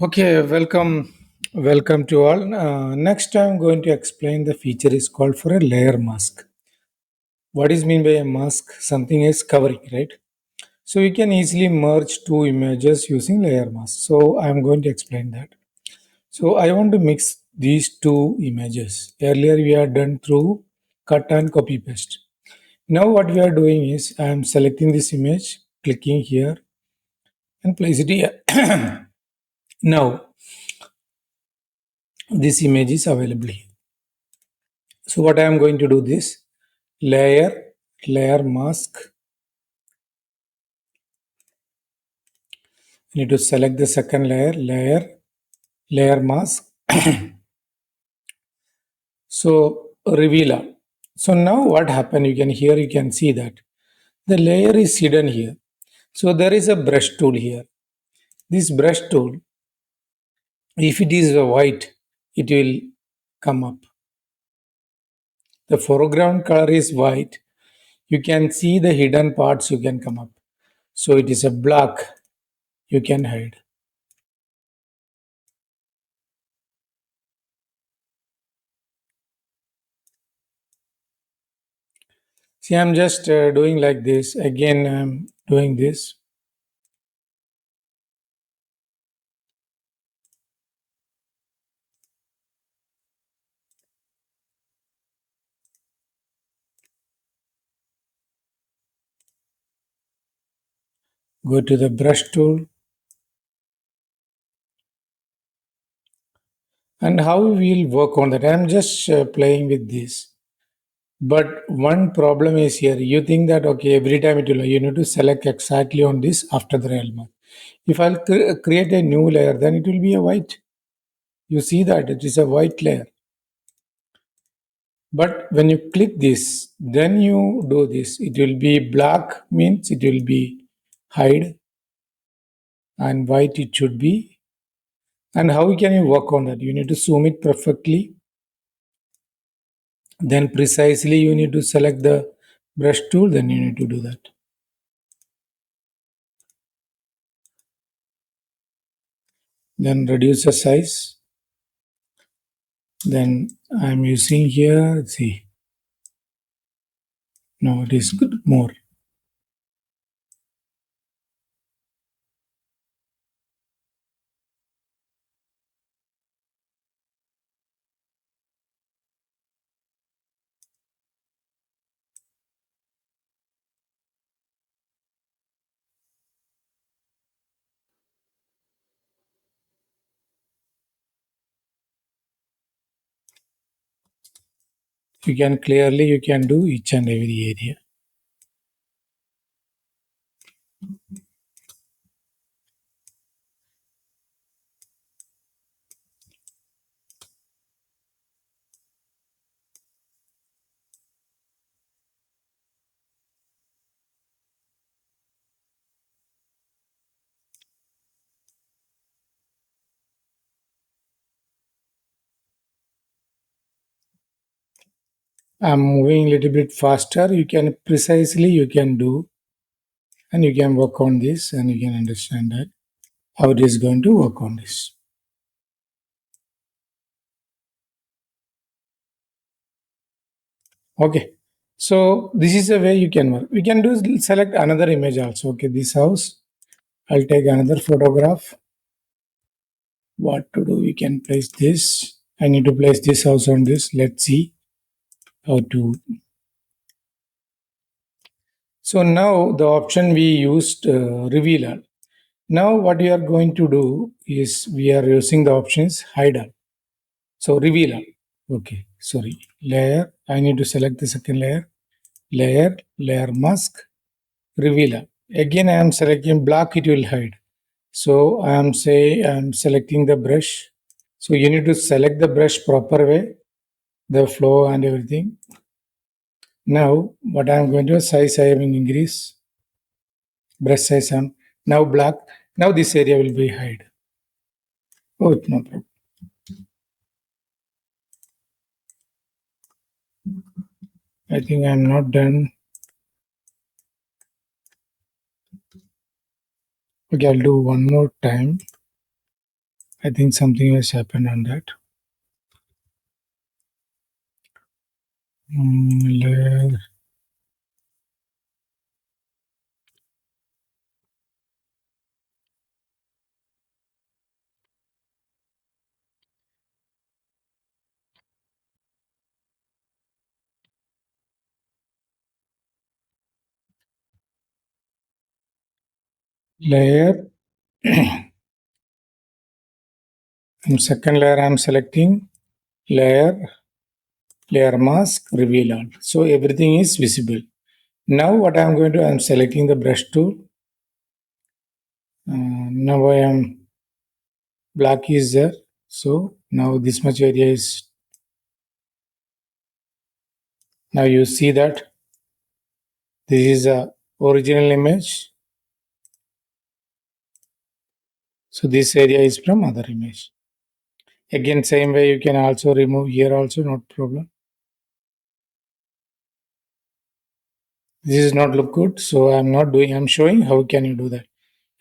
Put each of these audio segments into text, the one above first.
Okay, welcome to all. Next, I'm going to explain the feature is called for a layer mask. What is mean by a mask? Something is covering, right? So we can easily merge two images using layer mask. So I'm going to explain that. So I want to mix these two images. Earlier we are done through cut and copy paste. Now what we are doing is I am selecting this image, clicking here and place it here. Now this image is available here. So what I am going to do this layer mask. I need to select the second layer mask. So reveal all. So now what happened? You can see that the layer is hidden here. So there is a brush tool here. This brush tool, if it is white, it will come up. The foreground color is white. You can see the hidden parts you can come up. So it is a black, you can hide. See, I'm just doing like this. Again, I'm doing this. Go to the brush tool. And how we'll work on that? I'm just playing with this. But one problem is here. You think that, okay, every time you need to select exactly on this after the realm. If I'll create a new layer, then it will be a white. You see that it is a white layer. But when you click this, then you do this. It will be black, means it will be hide, and white it should be. And how can you work on that? You need to zoom it perfectly. Then precisely you need to select the brush tool, then you need to do that. Then reduce the size. Then I'm using here, see, no, it is good more. You can do each and every area. I'm moving a little bit faster. You can do, and you can work on this, and you can understand that how it is going to work on this. Okay. So this is a way you can work. We can do select another image also. Okay, this house. I'll take another photograph. What to do? We can place this. I need to place this house on this. Let's see how to. So now the option we used reveal all. Now what we are going to do is we are using the options hide all. So reveal all. Okay, sorry. Layer. I need to select the second layer. Layer mask, reveal all. Again I am selecting black, it will hide. So I'm selecting the brush. So you need to select the brush proper way, the flow and everything. Now what I'm going to size I will increase. Brush size on now black. Now this area will be hide. Oh no problem. I think I'm not done. Okay, I'll do one more time. I think something has happened on that. Layer, layer. And second layer I'm selecting layer, layer mask, reveal all. So everything is visible. Now what I'm going to, I'm selecting the brush tool. Now I am black is there. So now this much area is, now you see that this is a original image. So this area is from other image. Again, same way you can also remove here also, not problem. This is not look good. So I'm not doing, I'm showing how can you do that.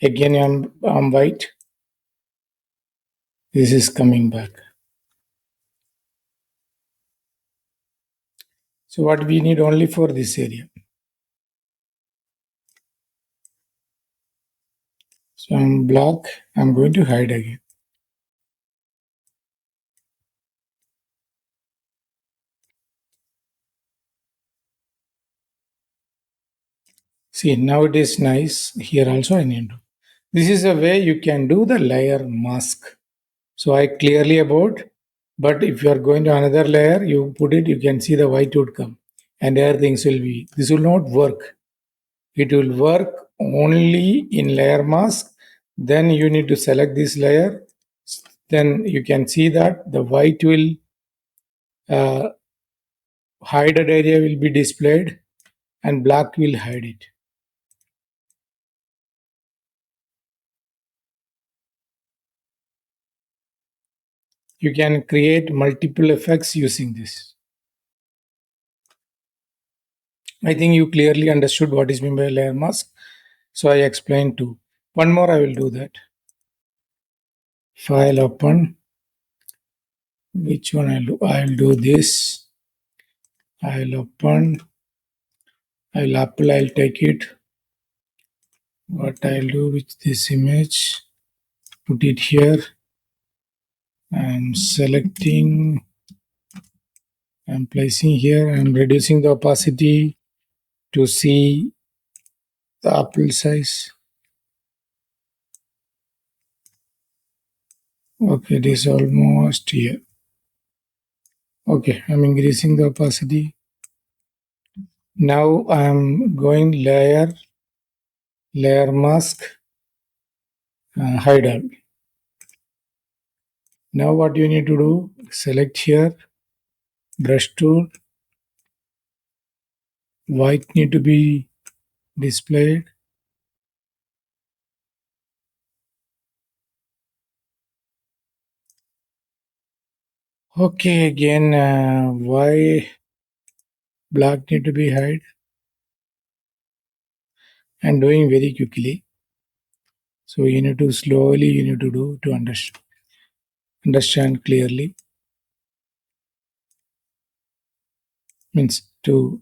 Again, I'm white. This is coming back. So what we need only for this area. So I'm black. I'm going to hide again. See, now it is nice. Here also I need to. This is a way you can do the layer mask. So I clearly about, but if you are going to another layer, you put it, you can see the white would come. And other things will be, this will not work. It will work only in layer mask. Then you need to select this layer. Then you can see that the white will uh, hided area will be displayed and black will hide it. You can create multiple effects using this. I think you clearly understood what is meant by layer mask. So I explained too. One more I will do that. File open. Which one I'll do? I'll do this. I'll open. I'll take it. What I'll do with this image, put it here. I'm selecting, I'm placing here, I'm reducing the opacity to see the apple size. Okay, it is almost here. Okay, I'm increasing the opacity. Now I'm going layer, layer mask, hide all. Now what you need to do, select here, brush tool, white need to be displayed. Okay, again, why black need to be hide and doing very quickly. So you need to slowly, you need to do to understand clearly. Means to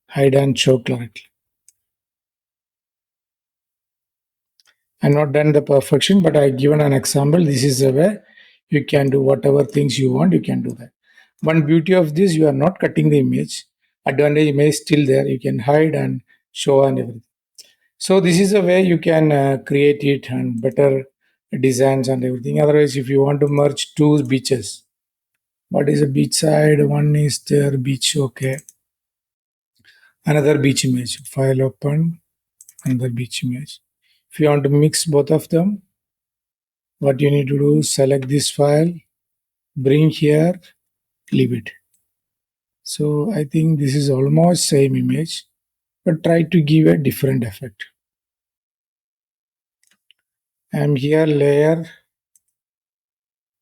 hide and show correctly. I'm not done the perfection, but I given an example. This is a way you can do whatever things you want, you can do that. One beauty of this, you are not cutting the image. Advantage image still there. You can hide and show and everything. So this is a way you can create it and better designs and everything. Otherwise, if you want to merge two beaches, what is a beach side? One is there beach. Okay, another beach image. File open. Another beach image. If you want to mix both of them, what you need to do, select this file, bring here, leave it. So I think this is almost same image, but try to give a different effect. I'm here layer,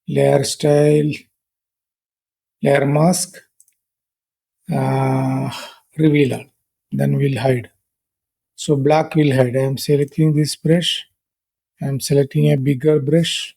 layer style, layer mask, uh, reveal all. Then we'll hide. So black will hide. I am selecting this brush. I am selecting a bigger brush.